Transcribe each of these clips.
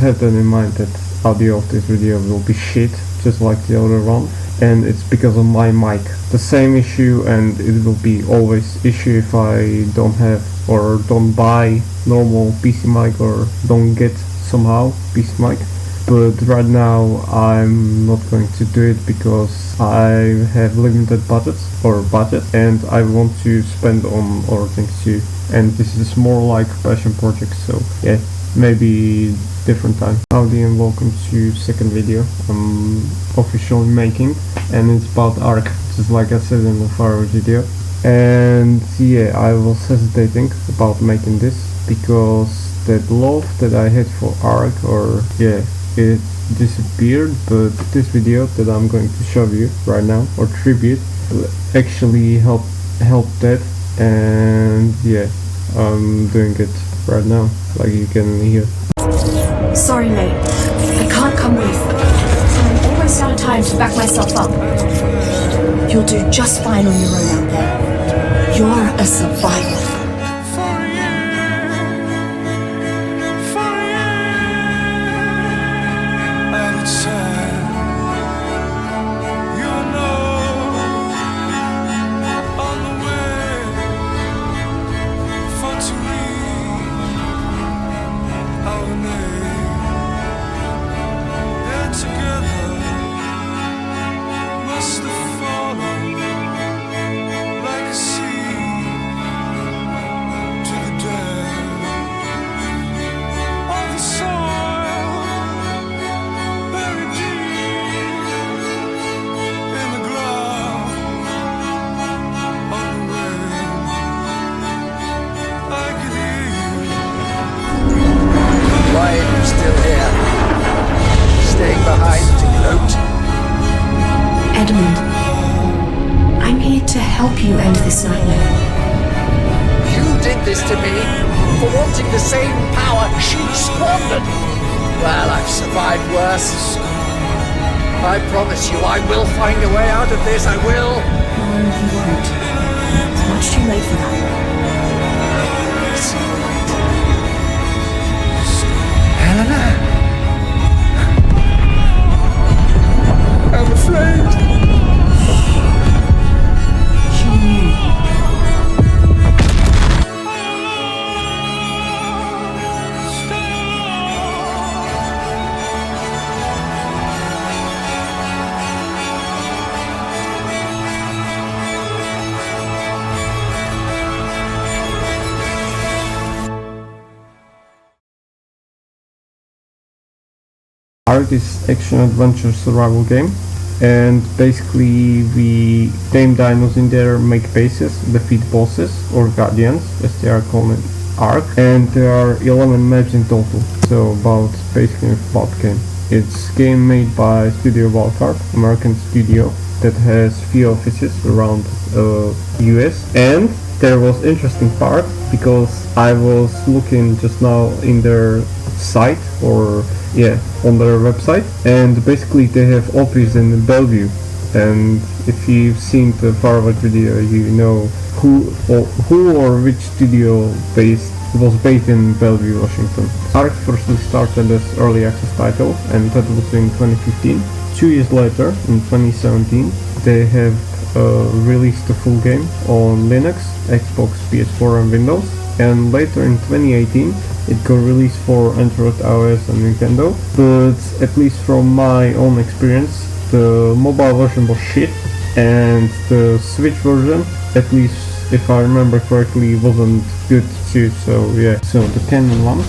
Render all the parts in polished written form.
Have that in mind that audio of this video will be shit, just like the other one, and it's because of my mic. The same issue, and it will be always issue if I don't have or don't buy normal PC mic or don't get somehow PC mic. But right now I'm not going to do it because I have limited budget, and I want to spend on other things too, and this is more like passion project, so yeah, maybe different time. Howdy and welcome to second video I'm officially making, and it's about Ark, just like I said in the first video. And yeah, I was hesitating about making this because that love that I had for Ark, or yeah, it disappeared, but this video that I'm going to show you right now, or tribute, actually helped that, and yeah, I'm doing it right now, like you can hear. Sorry mate, I can't come with. I'm almost out of time to back myself up. You'll do just fine on your own out there. You're a survivor. Still here, staying behind to gloat. Edmund, I'm here to help you end this nightmare. You did this to me for wanting the same power she squandered. Well, I've survived worse. I promise you, I will find a way out of this, I will. No, you won't. It's much too late for that. It's all right. Helena! I'm afraid. She knew. Ark is action-adventure survival game, and basically we tame dinos in there, make bases, defeat bosses or guardians as they are called in Ark, and there are 11 maps in total, so basically about game. It's game made by Studio Wildcard, American studio that has few offices around US, and there was interesting part because I was looking just now in their site, or yeah, on their website, and basically they have office in Bellevue, and if you've seen the forward video you know who or which studio was based in Bellevue, Washington. Ark firstly started as early access title, and that was in 2015. 2 years later, in 2017, they have released the full game on Linux, Xbox, PS4 and Windows, and later in 2018 it got released for Android, iOS and Nintendo, but at least from my own experience the mobile version was shit, and the Switch version, at least if I remember correctly, wasn't good too, so yeah. So the canon ones,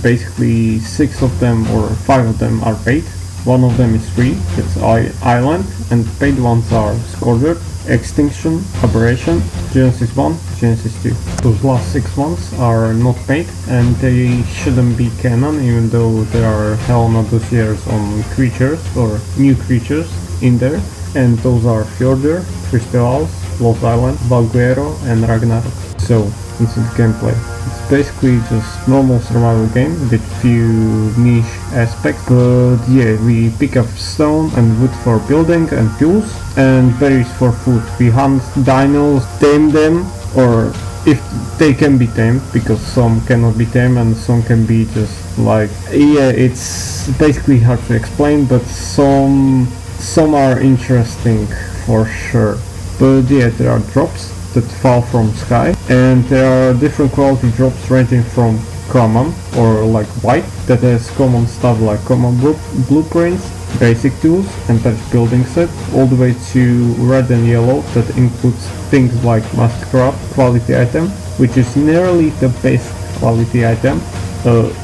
basically 6 of them or 5 of them are paid, 1 of them is free, it's Island, and paid ones are Scourger, Extinction, Aberration, Genesis 1, Genesis 2. Those last 6 ones are not paid, and they shouldn't be canon, even though there are hell no dossiers on creatures or new creatures in there, and those are Fjordur, Crystal House, Lost Island, Valguero and Ragnarok. So instant gameplay. It's basically just normal survival game with few niche aspects, but yeah, we pick up stone and wood for building and tools, and berries for food. We hunt dinos, tame them, or if they can be tamed, because some cannot be tamed and some can be just like, yeah, it's basically hard to explain, but some are interesting for sure. But yeah, there are drops that fall from sky, and there are different quality drops ranging from common or like white that has common stuff like common blueprints, basic tools and touch building set, all the way to red and yellow that includes things like mastercraft quality item, which is nearly the best quality item.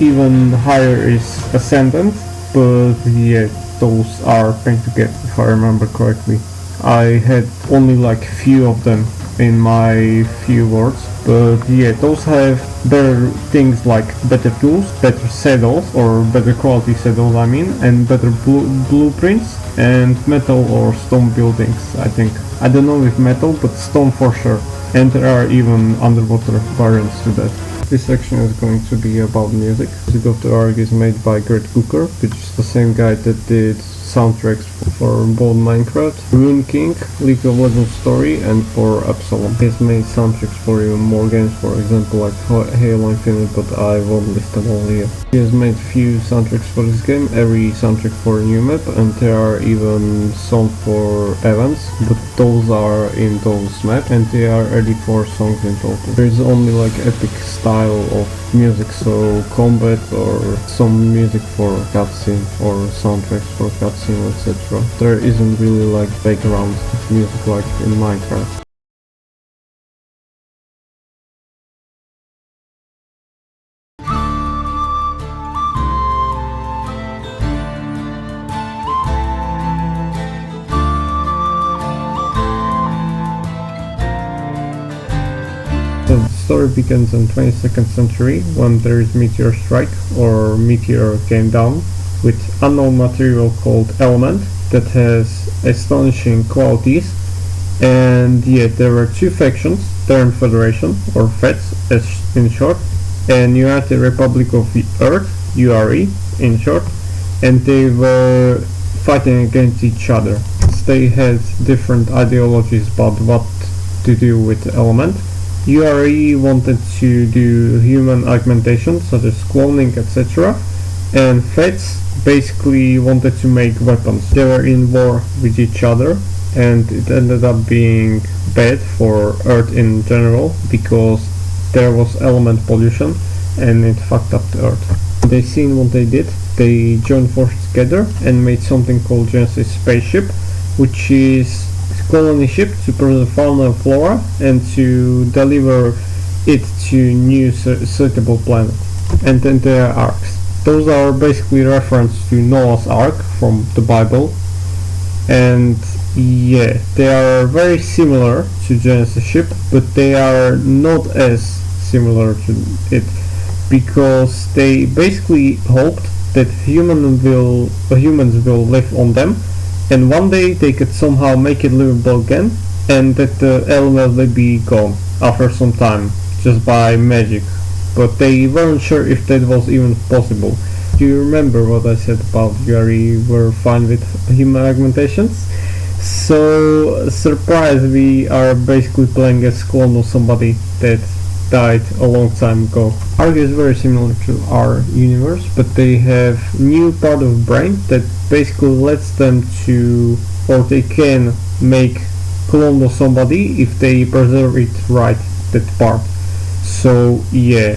Even higher is ascendant, but yeah, those are pain to get if I remember correctly. I had only like few of them in my few words, but yeah, those have better things like better tools, better saddles, or better quality saddles I mean, and better blueprints, and metal or stone buildings, I think. I don't know if metal, but stone for sure. And there are even underwater variants to that. This section is going to be about music. Music of the Ark is made by Greg Cooker, which is the same guy that did soundtracks for both Minecraft, Rune King, League of Legends Story, and for Absalom. He has made soundtracks for even more games, for example like Halo Infinite, but I won't list them all here. He has made few soundtracks for this game, every soundtrack for a new map, and there are even some for events, but those are in those maps, and they are 84 songs in total. There is only like epic style of music, so combat or some music for cutscene or soundtracks for cutscene, etc. There isn't really like background music like in Minecraft. The story begins in 22nd century when there is meteor strike or meteor came down with unknown material called element that has astonishing qualities, and yet there were two factions, Terran Federation or FEDS as in short, and United Republic of the Earth, URE in short, and they were fighting against each other. They had different ideologies about what to do with the element. URE wanted to do human augmentation such as cloning, etc., and FEDS basically wanted to make weapons. They were in war with each other, and it ended up being bad for Earth in general because there was element pollution and it fucked up the Earth. They seen what they did, they joined forces together and made something called Genesis Spaceship, which is colony ship to preserve fauna and flora and to deliver it to new suitable planet. And then there are arcs. Those are basically reference to Noah's Ark from the Bible, and yeah, they are very similar to Genesis ship, but they are not as similar to it because they basically hoped that humans will live on them, and one day they could somehow make it livable again, and that the element will be gone after some time just by magic. But they weren't sure if that was even possible. Do you remember what I said about URE were fine with human augmentations? So, surprise, we are basically playing as clone of somebody that died a long time ago. Ark is very similar to our universe, but they have new part of brain that basically lets them to, or they can make clone of somebody if they preserve it right, that part. So yeah,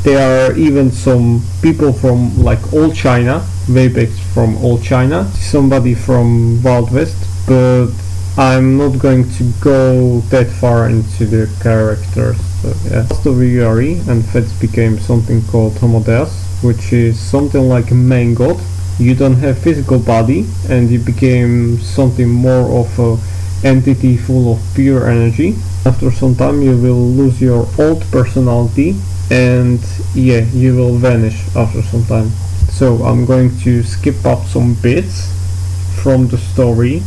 there are even some people from like old China, way back from old China, somebody from Wild West, but I'm not going to go that far into the characters. So yeah, after URE and FEDS became something called Homodeus, which is something like a main god. You don't have physical body and you became something more of a entity full of pure energy. After some time you will lose your old personality and yeah, you will vanish after some time. So I'm going to skip up some bits from the story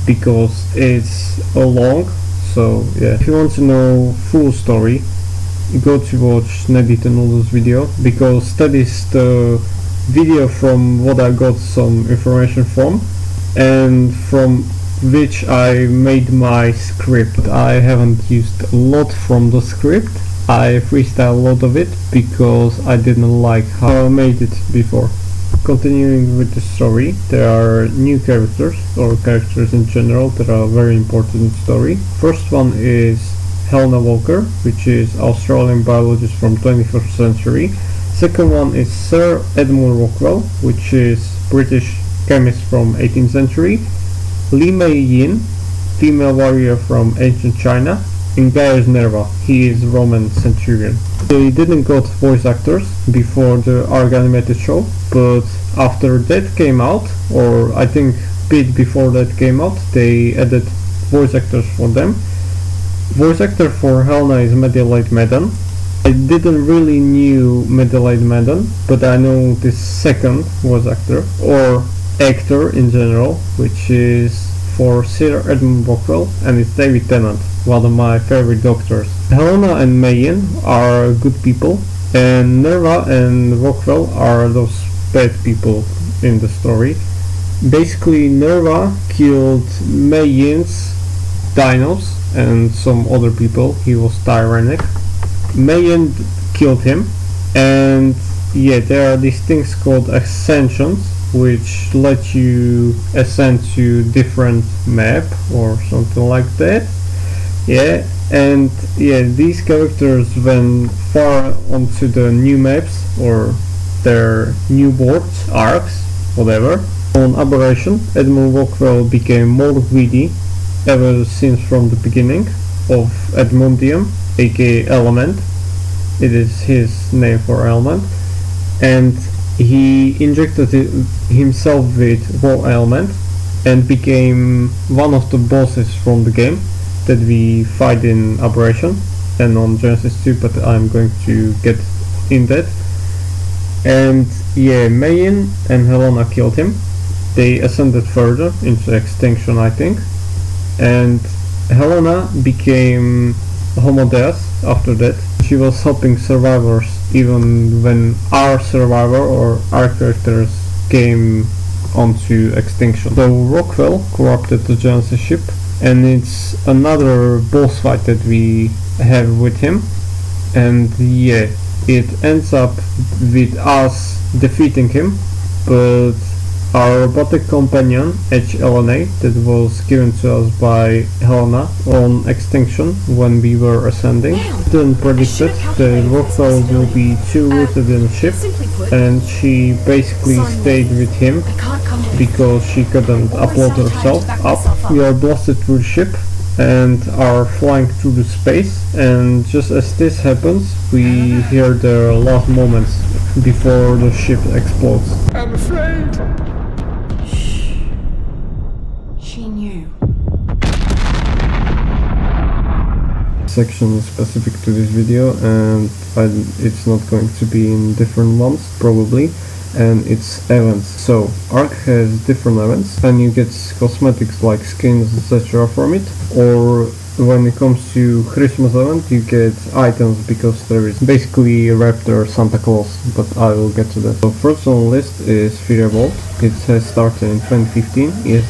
because it's long. So yeah, if you want to know full story, you go to watch Nedit and Noodle's video, because that is the video from what I got some information from, and from which I made my script. I haven't used a lot from the script. I freestyle a lot of it because I didn't like how I made it before. Continuing with the story, there are new characters, or characters in general, that are very important in the story. First one is Helena Walker, which is Australian biologist from 21st century. Second one is Sir Edmund Rockwell, which is British chemist from 18th century. Li Mei Yin, female warrior from ancient China. And Gaius Nerva, he is Roman centurion. They didn't got voice actors before the ARC animated show, but after that came out, or I think bit before that came out, they added voice actors for them. Voice actor for Helena is Medellite Madden. I didn't really knew Medellite Madden, but I know this second voice actor, or actor in general, which is for Sir Edmund Rockwell, and it's David Tennant, one of my favorite doctors. Helena and Mayen are good people, and Nerva and Rockwell are those bad people in the story. Basically, Nerva killed Mayen's dinos and some other people. He was tyrannic. Mayen killed him, and yeah, there are these things called ascensions, which let you ascend to different map or something like that. Yeah, and yeah, these characters went far onto the new maps or their new boards, arcs, whatever. On Aberration, Edmund Rockwell became more greedy ever since from the beginning of Edmundium, aka Element. It is his name for element, and he injected himself with raw element and became one of the bosses from the game that we fight in Aberration and on Genesis 2, but I'm going to get in that. And yeah, Mayen and Helena killed him. They ascended further into extinction, I think, and Helena became Homo Deus after that. She was helping survivors even when our survivor or our characters came onto extinction. So Rockwell corrupted the Genesis ship, and it's another boss fight that we have with him, and yeah, it ends up with us defeating him, but our robotic companion HLNA that was given to us by Helena on extinction when we were ascending didn't predict it that Rockwell will be too rooted in the ship, and she basically stayed with him because she couldn't upload herself up. We are blasted through the ship and are flying through the space, and just as this happens we hear their last moments before the ship explodes. I'm afraid. She knew. Section is specific to this video, and it's not going to be in different ones probably, and it's events. So Arc has different events and you get cosmetics like skins etc from it, or when it comes to Christmas event you get items because there is basically a Raptor Santa Claus, but I will get to that. So first on the list is Fury Vault. It has started in 2015. It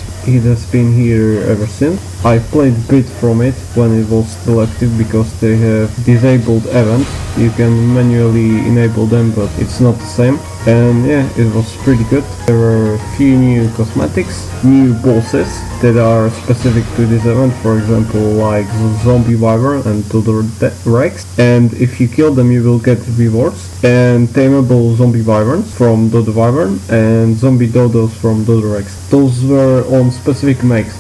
has been here ever since. I played a bit from it when it was still active because they have disabled events. You can manually enable them, but it's not the same. And yeah, it was pretty good. There were a few new cosmetics, new bosses that are specific to this event, for example like Zombie Wyvern and Dodo Rex, and if you kill them you will get rewards, and tameable Zombie Wyverns from Dodo Wyvern and Zombie Dodos from Dodo Rex. Those were on specific maps.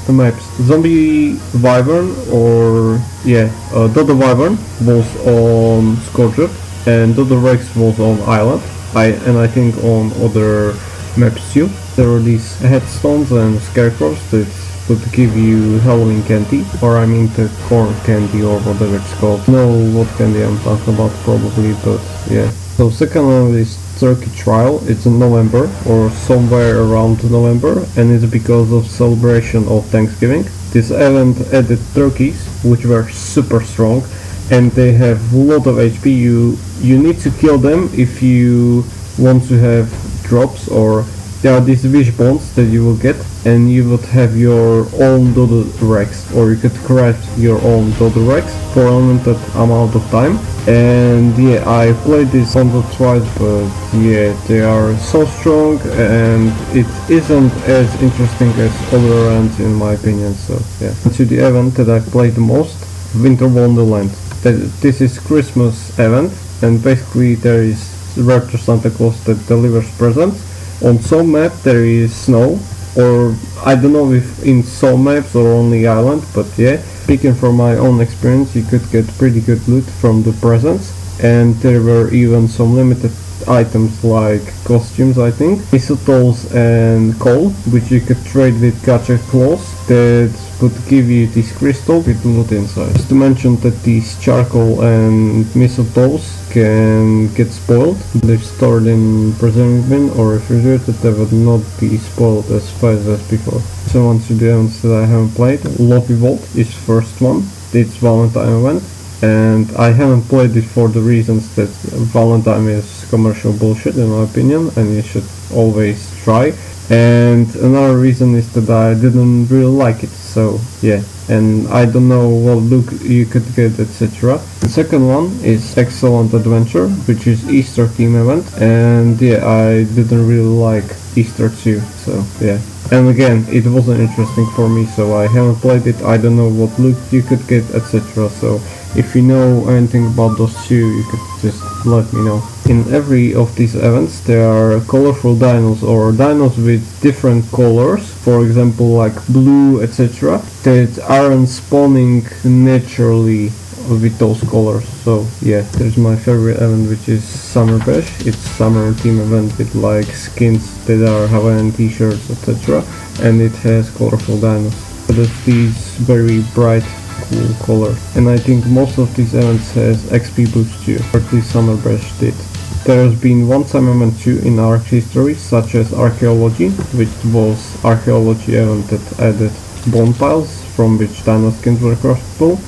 Zombie Wyvern or Dodo Wyvern was on Scorcher and Dodo Rex was on Island. I think on other maps too. There were these headstones and scarecrows that would give you Halloween candy, or I mean the corn candy or whatever it's called. Know what candy I'm talking about probably, but yeah. So second one is Turkey Trial. It's in November or somewhere around November, and it's because of celebration of Thanksgiving. This event added turkeys which were super strong, and they have a lot of HP. You need to kill them if you want to have drops, or there are these wish bonds that you will get, and you would have your own Dodo Rex, or you could craft your own Dodo Rex for a limited amount of time. And yeah, I played this once or twice, but yeah, they are so strong and it isn't as interesting as other events in my opinion. So yeah, to the event that I played the most, Winter Wonderland. This is Christmas event, and basically there is Raptor Santa Claus that delivers presents. On some map there is snow, or I don't know if in some maps or only island, but yeah, speaking from my own experience, you could get pretty good loot from the presents, and there were even some limited items like costumes, I think, mistletoes and coal, which you could trade with gacha claws that would give you this crystal with loot inside. Just to mention that these charcoal and mistletoes can get spoiled. They're stored in preserving bin or refrigerated, they would not be spoiled as fast as before. So on to the events that I haven't played. Lobby Vault is first one. It's Valentine event, and I haven't played it for the reasons that Valentine is commercial bullshit in my opinion, and you should always try. And another reason is that I didn't really like it, so yeah, and I don't know what look you could get, etc. The second one is Excellent Adventure, which is Easter theme event, and yeah, I didn't really like Easter 2, so yeah. And again, it wasn't interesting for me, so I haven't played it. I don't know what loot you could get, etc. So if you know anything about those two, you could just let me know. In every of these events there are colorful dinos, or dinos with different colors, for example like blue, etc., that aren't spawning naturally with those colors. So yeah, there's my favorite event, which is Summer Bash. It's summer theme event with like skins that are Hawaiian t-shirts, etc., and it has colorful dinos. So that's these very bright cool color, and I think most of these events has XP boost too, or at least Summer Bash did. There has been one-time event too in Ark history, such as Archaeology, which was Archaeology event that added bone piles from which dino skins were craftable.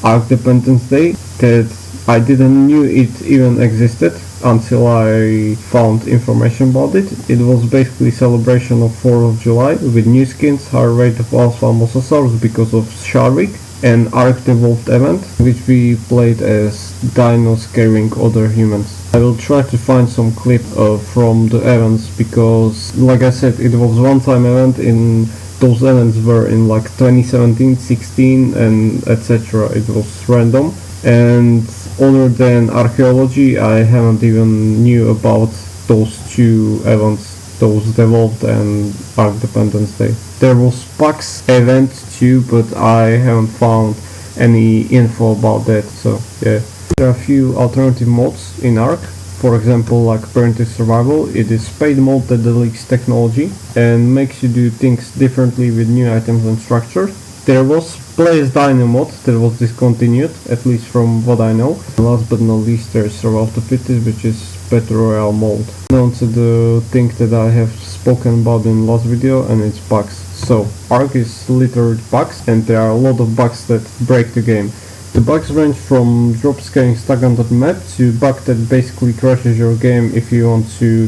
Ark Dependence Day, that I didn't knew it even existed until I found information about it. It was basically celebration of 4th of July with new skins, higher rate of Alpha Mosasaurus because of Sharvik, and Ark Devolved event, which we played as dinos carrying other humans. I will try to find some clip from the events, because like I said, it was one time event. In those events were in like 2017, 16 and etc. It was random, and other than Archaeology I haven't even knew about those two events, those Devolved and Ark Dependence Day. There was PAX event too, but I haven't found any info about that, so yeah. There are a few alternative modes in Ark. For example, like Parental Survival, it is paid mode that deletes technology and makes you do things differently with new items and structures. There was Play as Dino mode that was discontinued, at least from what I know. And last but not least, there is Survival to Fittest, which is Battle Royale mode. Now to the thing that I have spoken about in last video, and it's bugs. So, Ark is littered with bugs, and there are a lot of bugs that break the game. The bugs range from drops getting stuck on the map to bug that basically crashes your game if you want to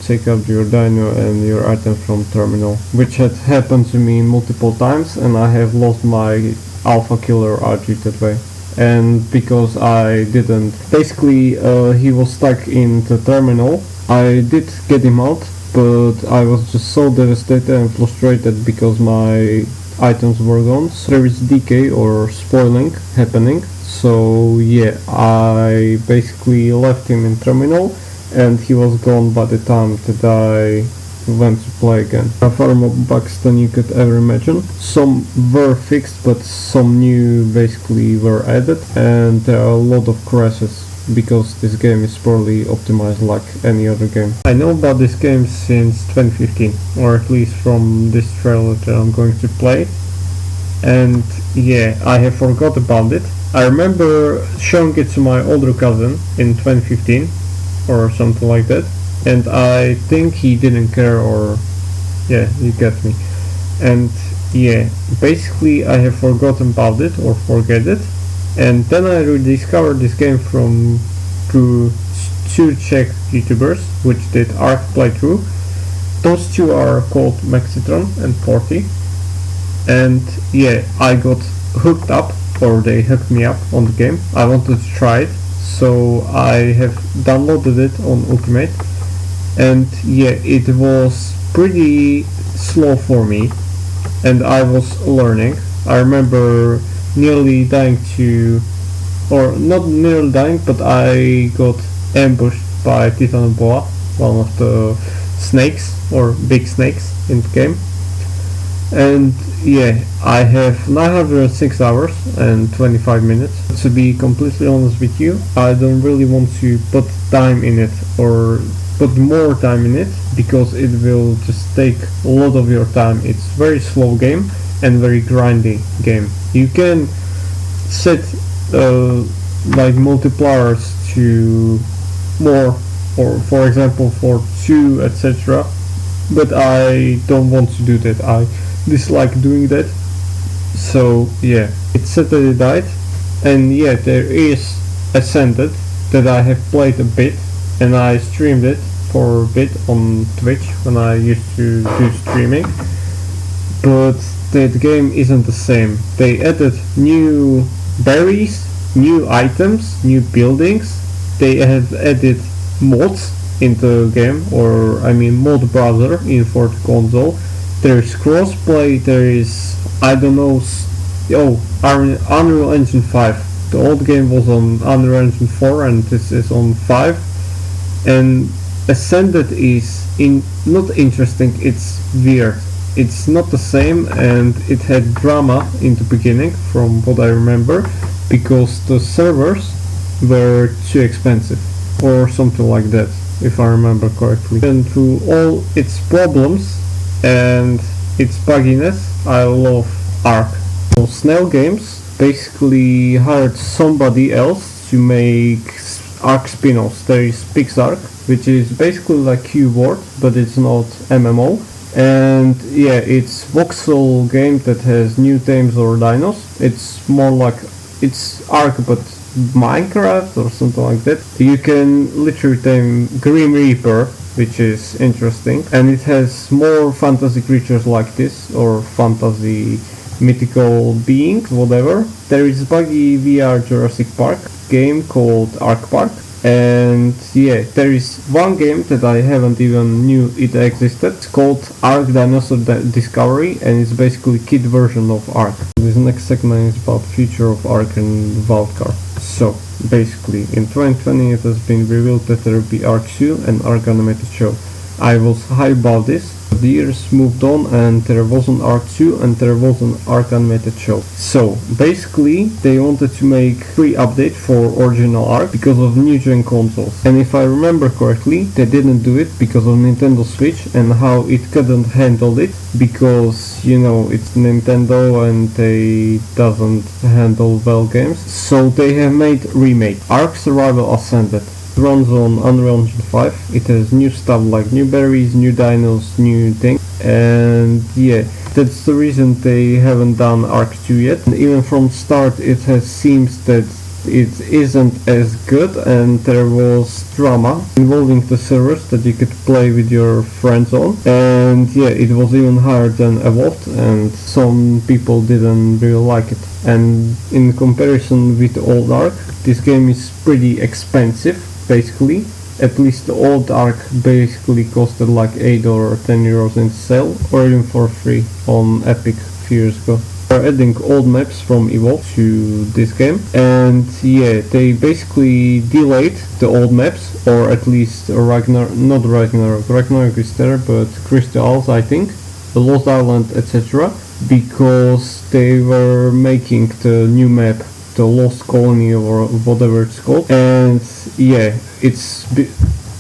take out your dino and your item from terminal, which had happened to me multiple times, and I have lost my Alpha Killer RG that way. And because I didn't, basically he was stuck in the terminal. I did get him out, but I was just so devastated and frustrated because my items were gone. So there is decay or spoiling happening. So yeah, I basically left him in terminal and he was gone by the time that I went to play again. There are far more bugs than you could ever imagine. Some were fixed, but some new basically were added, and there are a lot of crashes because this game is poorly optimized like any other game. I know about this game since 2015, or at least from this trailer that I'm going to play, and yeah, I have forgot about it. I remember showing it to my older cousin in 2015 or something like that, and I think he didn't care, or yeah, you get me. And yeah, basically I have forgotten about it or forget it. And then I rediscovered this game through two Czech YouTubers which did Ark playthrough, Those two are called Mexitron and Porty. And yeah, I got hooked up, or they hooked me up on the game. I wanted to try it, so I have downloaded it on Ultimate. And yeah, it was pretty slow for me, and I was learning. I remember nearly dying to, or not nearly dying, but I got ambushed by Titanoboa, one of the snakes, or big snakes in the game. And yeah, I have 906 hours and 25 minutes. To be completely honest with you, I don't really want to put time in it, or put more time in it, because it will just take a lot of your time. It's very slow game and very grindy game. You can set like multipliers to more, or for example for 2, etc. But I don't want to do that. I dislike doing that. So yeah, it said that it died. And yeah, there is Ascended that I have played a bit, and I streamed it for a bit on Twitch when I used to do streaming. But that game isn't the same. They added new berries, new items, new buildings. They have added mods in the game, or I mean mod browser in for the console. There is crossplay, there is, I don't know, Unreal Engine 5. The old game was on Unreal Engine 4 and this is on 5. And Ascended is not interesting, it's weird. It's not the same, and it had drama in the beginning, from what I remember, because the servers were too expensive, or something like that, if I remember correctly. And through all its problems and its bugginess, I love Ark. So Snail Games basically hired somebody else to make Ark spin-offs. There is PixArk, which is basically like Q-Board, but it's not MMO. And yeah, it's voxel game that has new themes or dinos. It's more like, it's Ark but Minecraft or something like that. You can literally tame Grim Reaper, which is interesting, and it has more fantasy creatures like this, or fantasy mythical beings, whatever. There is buggy VR Jurassic Park game called Ark Park. And yeah, there is one game that I haven't even knew it existed. It's called Ark Dinosaur Discovery, and it's basically kid version of Ark. This next segment is about future of Ark and wildcard. So basically, in 2020 it has been revealed that there will be Ark 2 and Ark animated show. I was hyped about this. The years moved on and there was an Ark 2 and there was an Ark animated show. So basically they wanted to make free update for original Ark because of new gen consoles. And if I remember correctly, they didn't do it because of Nintendo Switch and how it couldn't handle it, because you know it's Nintendo and they doesn't handle well games. So they have made remake Ark Survival Ascended. It runs on Unreal Engine 5. It has new stuff like new berries, new dinos, new things, and yeah, that's the reason they haven't done Ark 2 yet. And even from start it has seems that it isn't as good, and there was drama involving the servers that you could play with your friends on, and yeah, it was even higher than Evolved, and some people didn't really like it. And in comparison with the old Ark, this game is pretty expensive. Basically, at least the old Ark basically costed like 8 or 10 euros in sale, or even for free on Epic a few years ago. They're adding old maps from Evolve to this game, and yeah, they basically delayed the old maps, or at least not Ragnarok is there, but Crystals, I think, the Lost Island, etc., because they were making the new map, the Lost Colony or whatever it's called. And yeah, it's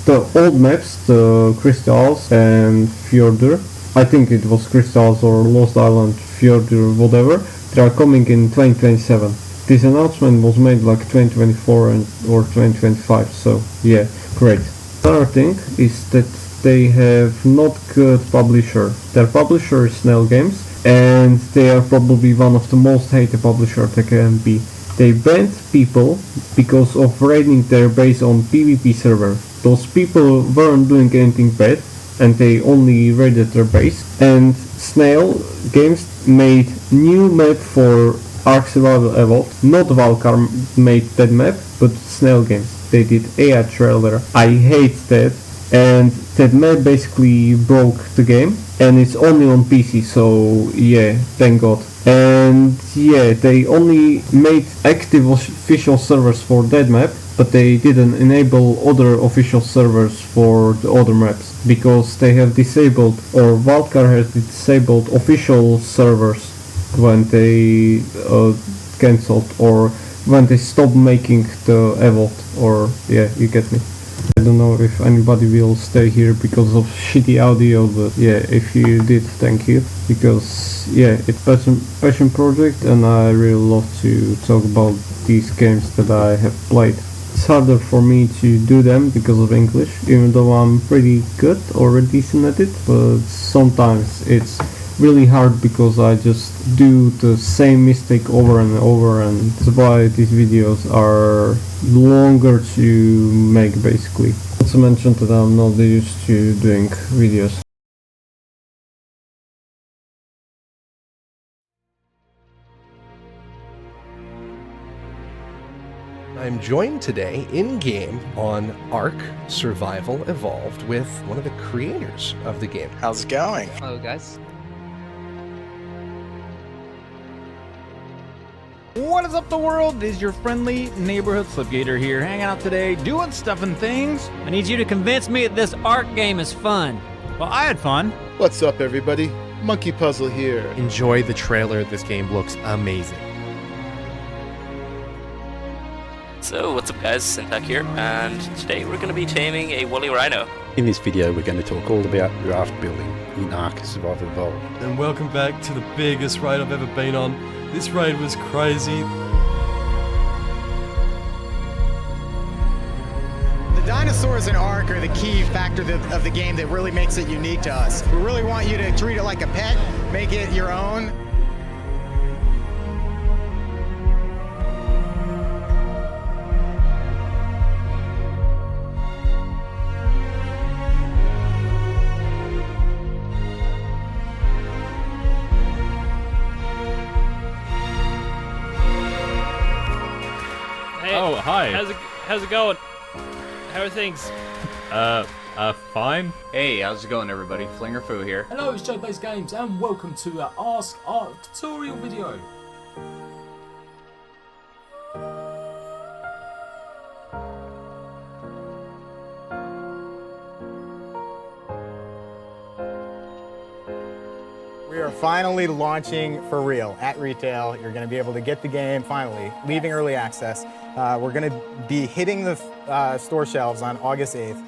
the old maps, the Crystals and Fjordur, I think it was Crystals or Lost Island, Fjordur, whatever, they are coming in 2027. This announcement was made like 2024 or 2025, so yeah, great. Another thing is that they have not good publisher. Their publisher is Snail Games, and they are probably one of the most hated publishers they can be. They banned people because of raiding their base on PvP server. Those people weren't doing anything bad, and they only raided their base. And Snail Games made new map for Ark Survival Evolved. Not wildcard made that map, but Snail Games. They did AI trailer. I hate that. And that map basically broke the game, and it's only on PC, so yeah, thank god. And yeah, they only made active official servers for that map, but they didn't enable other official servers for the other maps, because they have disabled, or wildcard has disabled official servers when they cancelled, or when they stopped making the Evolved, or yeah, you get me. I don't know if anybody will stay here because of shitty audio, but yeah, if you did, thank you, because yeah, it's passion project, and I really love to talk about these games that I have played. It's harder for me to do them because of English, even though I'm pretty good or decent at it, but sometimes it's really hard because I just do the same mistake over and over, and that's why these videos are longer to make basically. Also mentioned that I'm not used to doing videos. I'm joined today in-game on Ark Survival Evolved with one of the creators of the game. How's it going? Hello, guys. What is up, the world? This is your friendly neighborhood Slipgator here, hanging out today, doing stuff and things. I need you to convince me that this Ark game is fun. Well, I had fun. What's up, everybody? Monkey Puzzle here. Enjoy the trailer. This game looks amazing. So what's up guys, Syntac here, and today we're going to be taming a woolly rhino. In this video we're going to talk all about raft building in Ark Survival Evolved. And welcome back to the biggest raid I've ever been on. This raid was crazy. The dinosaurs in Ark are the key factor of the game that really makes it unique to us. We really want you to treat it like a pet, make it your own. Hey, oh, hi. How's it going? How are things? Fine. Hey, how's it going, everybody? Flinger Foo here. Hello, it's Joe Base Games, and welcome to our Ask Ark tutorial video. We are finally launching for real at retail. You're going to be able to get the game finally, leaving early access. We're going to be hitting the store shelves on August 8th.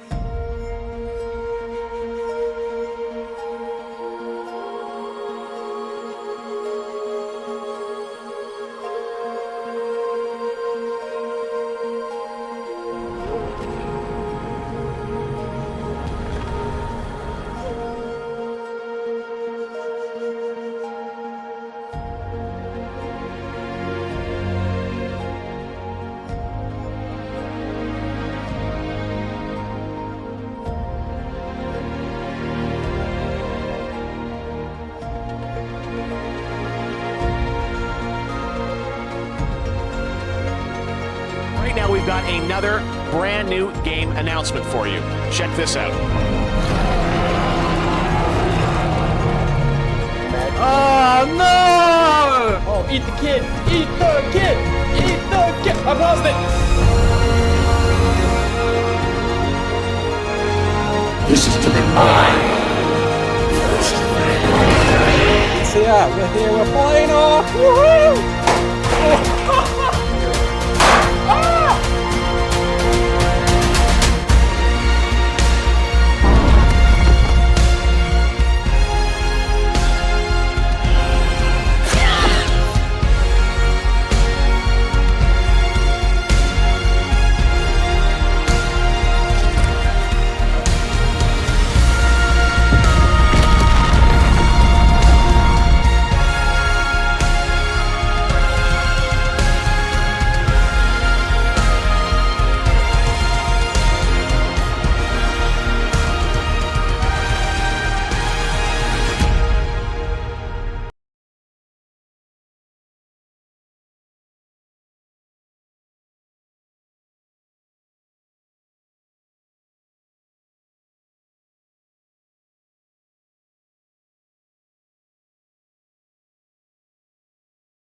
Right now we've got another brand new game announcement for you. Check this out. Oh no! Oh, eat the kid! Eat the kid! Eat the kid! I paused it! This is to be mine. So yeah, we're here, we're flying off! Woohoo! Oh.